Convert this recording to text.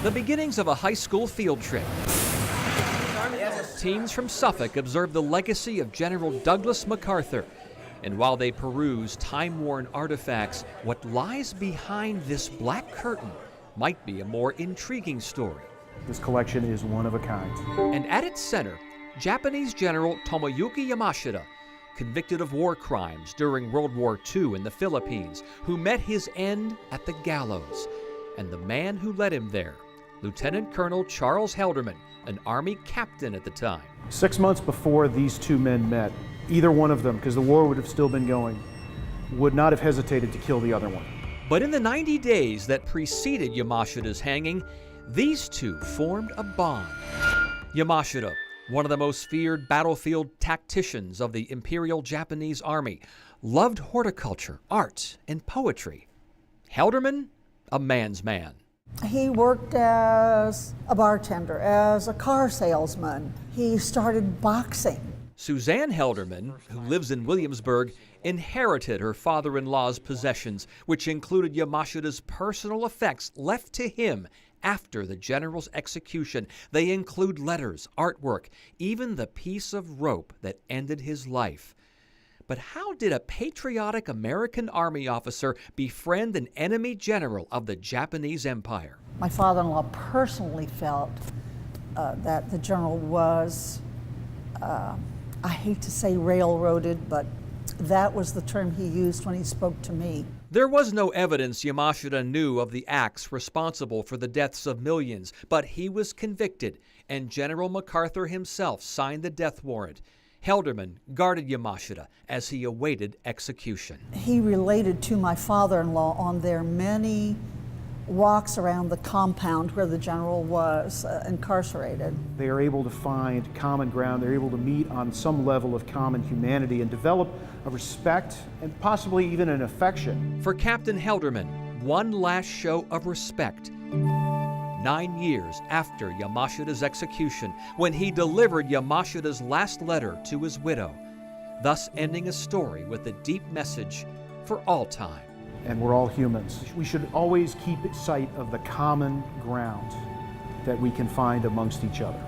The beginnings of a high school field trip. Teens from Suffolk observe the legacy of General Douglas MacArthur. And while they peruse time-worn artifacts, what lies behind this black curtain might be a more intriguing story. This collection is one of a kind. And at its center, Japanese General Tomoyuki Yamashita, convicted of war crimes during World War II in the Philippines, who met his end at the gallows. And the man who led him there, Lieutenant Colonel Charles Helderman, an Army captain at the time. 6 months before these two men met, either one of them, because the war would have still been going, would not have hesitated to kill the other one. But in the 90 days that preceded Yamashita's hanging, these two formed a bond. Yamashita, one of the most feared battlefield tacticians of the Imperial Japanese Army, loved horticulture, art, and poetry. Helderman, a man's man. He worked as a bartender, as a car salesman. He started boxing. Suzanne Helderman, who lives in Williamsburg, inherited her father-in-law's possessions, which included Yamashita's personal effects left to him after the general's execution. They include letters, artwork, even the piece of rope that ended his life. But how did a patriotic American Army officer befriend an enemy general of the Japanese Empire? My father-in-law personally felt that the general was, I hate to say railroaded, but that was the term he used when he spoke to me. There was no evidence Yamashita knew of the acts responsible for the deaths of millions, but he was convicted, and General MacArthur himself signed the death warrant. Helderman guarded Yamashita as he awaited execution. He related to my father-in-law on their many walks around the compound where the general was incarcerated. They are able to find common ground. They're able to meet on some level of common humanity and develop a respect and possibly even an affection. For Captain Helderman, one last show of respect. 9 years after Yamashita's execution, when he delivered Yamashita's last letter to his widow, thus ending a story with a deep message for all time. And we're all humans. We should always keep sight of the common ground that we can find amongst each other.